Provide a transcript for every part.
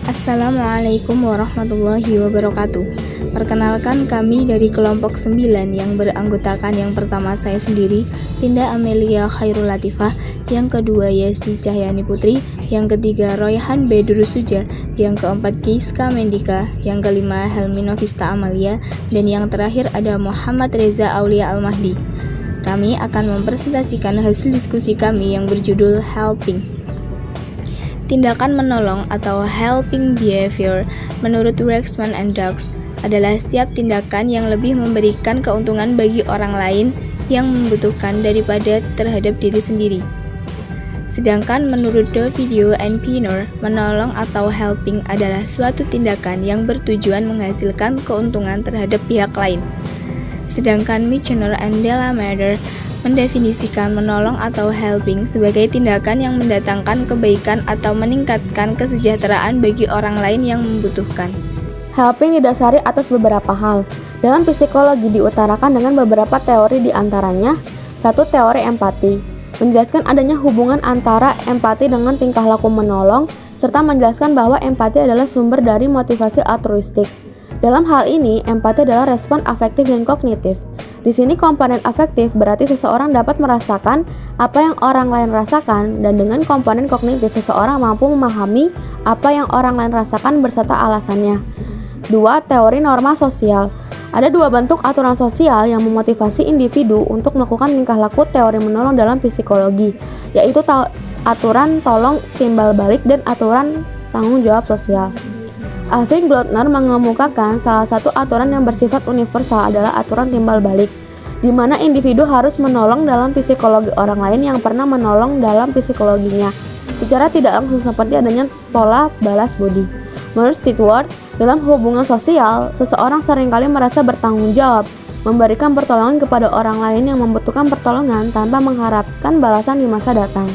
Assalamualaikum warahmatullahi wabarakatuh. Perkenalkan, kami dari kelompok 9 yang beranggotakan yang pertama saya sendiri, Linda Amelia Khairul Latifah, yang kedua Yesi Cahyani Putri, yang ketiga Royhan Bedru Suja, yang keempat Giska Mendika, yang kelima Helmi Novista Amalia, dan yang terakhir ada Muhammad Reza Aulia Al-Mahdi. Kami akan mempresentasikan hasil diskusi kami yang berjudul Helping. Tindakan menolong atau helping behavior menurut Waxman and Douglas adalah setiap tindakan yang lebih memberikan keuntungan bagi orang lain yang membutuhkan daripada terhadap diri sendiri. Sedangkan menurut Dovidio and Pinor, menolong atau helping adalah suatu tindakan yang bertujuan menghasilkan keuntungan terhadap pihak lain. Sedangkan Michener and Delamater mendefinisikan menolong atau helping sebagai tindakan yang mendatangkan kebaikan atau meningkatkan kesejahteraan bagi orang lain yang membutuhkan. Helping didasari atas beberapa hal. Dalam psikologi diutarakan dengan beberapa teori diantaranya. Satu, teori empati, menjelaskan adanya hubungan antara empati dengan tingkah laku menolong, serta menjelaskan bahwa empati adalah sumber dari motivasi altruistik. Dalam hal ini, empati adalah respon afektif dan kognitif. Di sini komponen afektif berarti seseorang dapat merasakan apa yang orang lain rasakan, dan dengan komponen kognitif seseorang mampu memahami apa yang orang lain rasakan berserta alasannya. 2. Teori norma sosial. Ada dua bentuk aturan sosial yang memotivasi individu untuk melakukan tingkah laku teori menolong dalam psikologi, yaitu aturan tolong timbal balik dan aturan tanggung jawab sosial. Alvin Glotner mengemukakan salah satu aturan yang bersifat universal adalah aturan timbal balik, di mana individu harus menolong dalam psikologi orang lain yang pernah menolong dalam psikologinya, secara tidak langsung seperti adanya pola balas budi. Menurut Stewart, dalam hubungan sosial, seseorang seringkali merasa bertanggung jawab, memberikan pertolongan kepada orang lain yang membutuhkan pertolongan tanpa mengharapkan balasan di masa datang.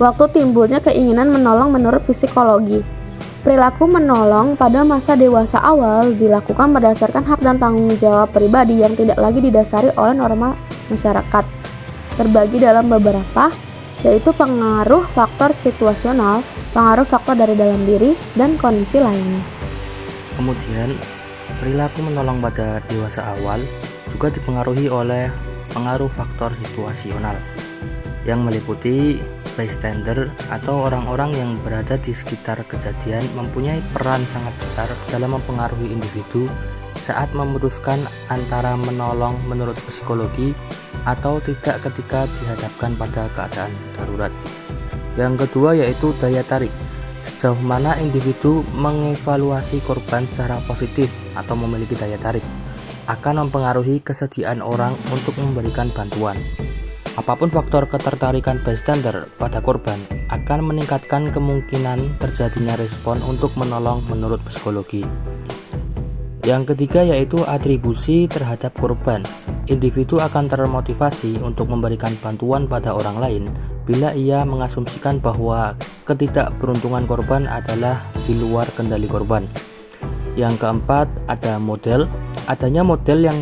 Waktu timbulnya keinginan menolong menurut psikologi. Perilaku menolong pada masa dewasa awal dilakukan berdasarkan hak dan tanggung jawab pribadi yang tidak lagi didasari oleh norma masyarakat. Terbagi dalam beberapa, yaitu pengaruh faktor situasional, pengaruh faktor dari dalam diri, dan kondisi lainnya. Kemudian, perilaku menolong pada dewasa awal juga dipengaruhi oleh pengaruh faktor situasional yang meliputi bystander atau orang-orang yang berada di sekitar kejadian mempunyai peran sangat besar dalam mempengaruhi individu saat memutuskan antara menolong menurut psikologi atau tidak ketika dihadapkan pada keadaan darurat. Yang kedua yaitu daya tarik. Sejauh mana individu mengevaluasi korban secara positif atau memiliki daya tarik akan mempengaruhi kesediaan orang untuk memberikan bantuan. Apapun faktor ketertarikan bystander pada korban akan meningkatkan kemungkinan terjadinya respon untuk menolong menurut psikologi. Yang ketiga yaitu atribusi terhadap korban. Individu akan termotivasi untuk memberikan bantuan pada orang lain bila ia mengasumsikan bahwa ketidakberuntungan korban adalah di luar kendali korban. Yang keempat ada model. Adanya model yang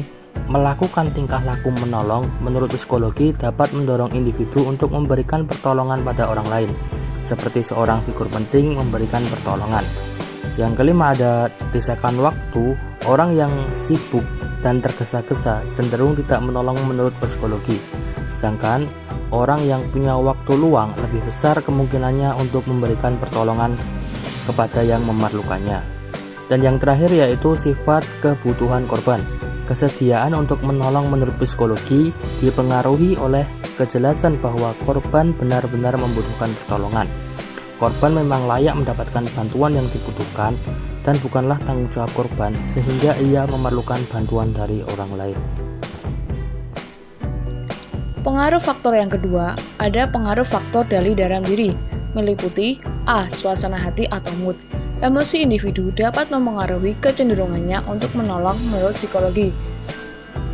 melakukan tingkah laku menolong menurut psikologi dapat mendorong individu untuk memberikan pertolongan pada orang lain, seperti seorang figur penting memberikan pertolongan. Yang kelima ada desakan waktu. Orang yang sibuk dan tergesa-gesa cenderung tidak menolong menurut psikologi, sedangkan orang yang punya waktu luang lebih besar kemungkinannya untuk memberikan pertolongan kepada yang memerlukannya. Dan yang terakhir yaitu sifat kebutuhan korban. Kesediaan untuk menolong menurut psikologi dipengaruhi oleh kejelasan bahwa korban benar-benar membutuhkan pertolongan. Korban memang layak mendapatkan bantuan yang dibutuhkan dan bukanlah tanggung jawab korban sehingga ia memerlukan bantuan dari orang lain. Pengaruh faktor yang kedua, ada pengaruh faktor dari dalam diri, meliputi A. Suasana hati atau mood. Emosi individu dapat mempengaruhi kecenderungannya untuk menolong menurut psikologi.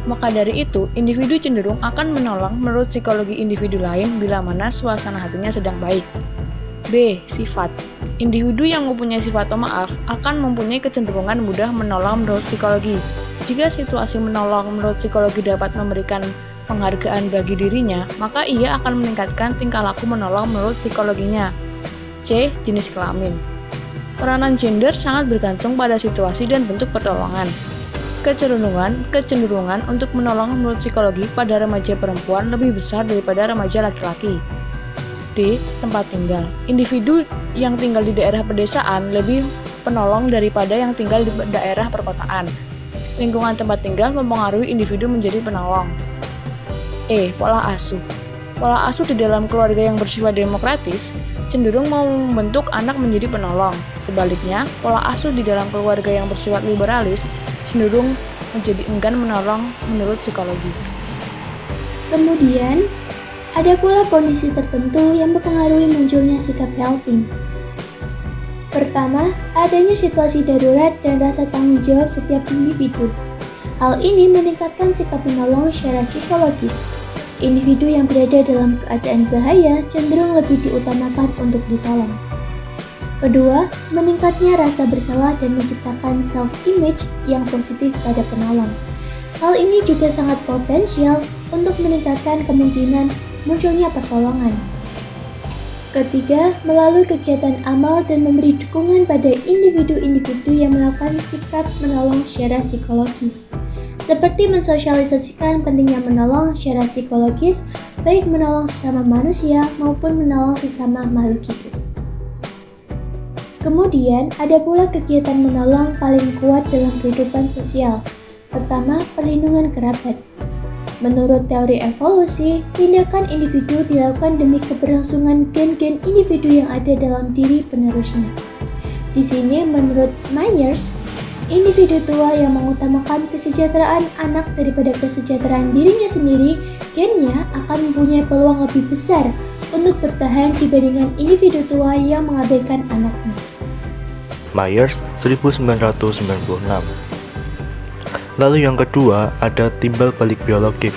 Maka dari itu, individu cenderung akan menolong menurut psikologi individu lain bila mana suasana hatinya sedang baik. B. Sifat. Individu yang mempunyai sifat pemaaf akan mempunyai kecenderungan mudah menolong menurut psikologi. Jika situasi menolong menurut psikologi dapat memberikan penghargaan bagi dirinya, maka ia akan meningkatkan tingkah laku menolong menurut psikologinya. C. Jenis kelamin. Peranan gender sangat bergantung pada situasi dan bentuk pertolongan. Kecenderungan untuk menolong menurut psikologi pada remaja perempuan lebih besar daripada remaja laki-laki. D. Tempat tinggal. Individu yang tinggal di daerah pedesaan lebih penolong daripada yang tinggal di daerah perkotaan. Lingkungan tempat tinggal mempengaruhi individu menjadi penolong. E. Pola asuh. Pola asuh di dalam keluarga yang bersifat demokratis cenderung mau membentuk anak menjadi penolong. Sebaliknya, pola asuh di dalam keluarga yang bersifat liberalis cenderung menjadi enggan menolong menurut psikologi. Kemudian, ada pula kondisi tertentu yang mempengaruhi munculnya sikap helping. Pertama, adanya situasi darurat dan rasa tanggung jawab setiap individu. Hal ini meningkatkan sikap menolong secara psikologis. Individu yang berada dalam keadaan bahaya cenderung lebih diutamakan untuk ditolong. Kedua, meningkatnya rasa bersalah dan menciptakan self-image yang positif pada penolong. Hal ini juga sangat potensial untuk meningkatkan kemungkinan munculnya pertolongan. Ketiga, melalui kegiatan amal dan memberi dukungan pada individu-individu yang melakukan sikap menolong secara psikologis, seperti mensosialisasikan pentingnya menolong secara psikologis, baik menolong sesama manusia maupun menolong sesama makhluk hidup. Kemudian, ada pula kegiatan menolong paling kuat dalam kehidupan sosial. Pertama, perlindungan kerabat. Menurut teori evolusi, tindakan individu dilakukan demi keberlangsungan gen-gen individu yang ada dalam diri penerusnya. Di sini, menurut Myers, individu tua yang mengutamakan kesejahteraan anak daripada kesejahteraan dirinya sendiri, gennya akan mempunyai peluang lebih besar untuk bertahan dibandingkan individu tua yang mengabaikan anaknya. Myers 1996. Lalu yang kedua ada timbal balik biologik.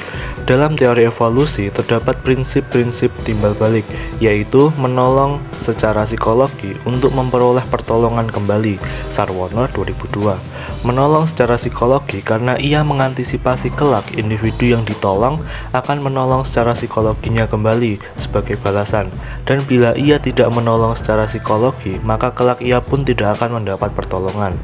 Dalam teori evolusi terdapat prinsip-prinsip timbal balik, yaitu menolong secara psikologi untuk memperoleh pertolongan kembali. Sarwono 2002. Menolong secara psikologi karena ia mengantisipasi kelak individu yang ditolong akan menolong secara psikologinya kembali sebagai balasan. Dan bila ia tidak menolong secara psikologi, maka kelak ia pun tidak akan mendapat pertolongan.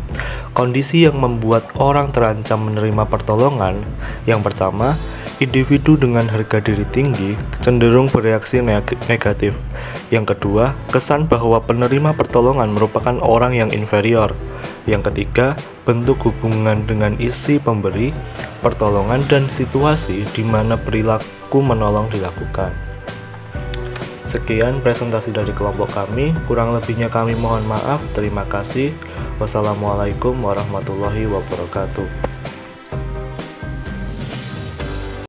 Kondisi yang membuat orang terancam menerima pertolongan, yang pertama, individu dengan harga diri tinggi cenderung bereaksi negatif. Yang kedua, kesan bahwa penerima pertolongan merupakan orang yang inferior. Yang ketiga, bentuk hubungan dengan isi pemberi pertolongan dan situasi di mana perilaku menolong dilakukan. Sekian presentasi dari kelompok kami, kurang lebihnya kami mohon maaf. Terima kasih. Wassalamualaikum warahmatullahi wabarakatuh.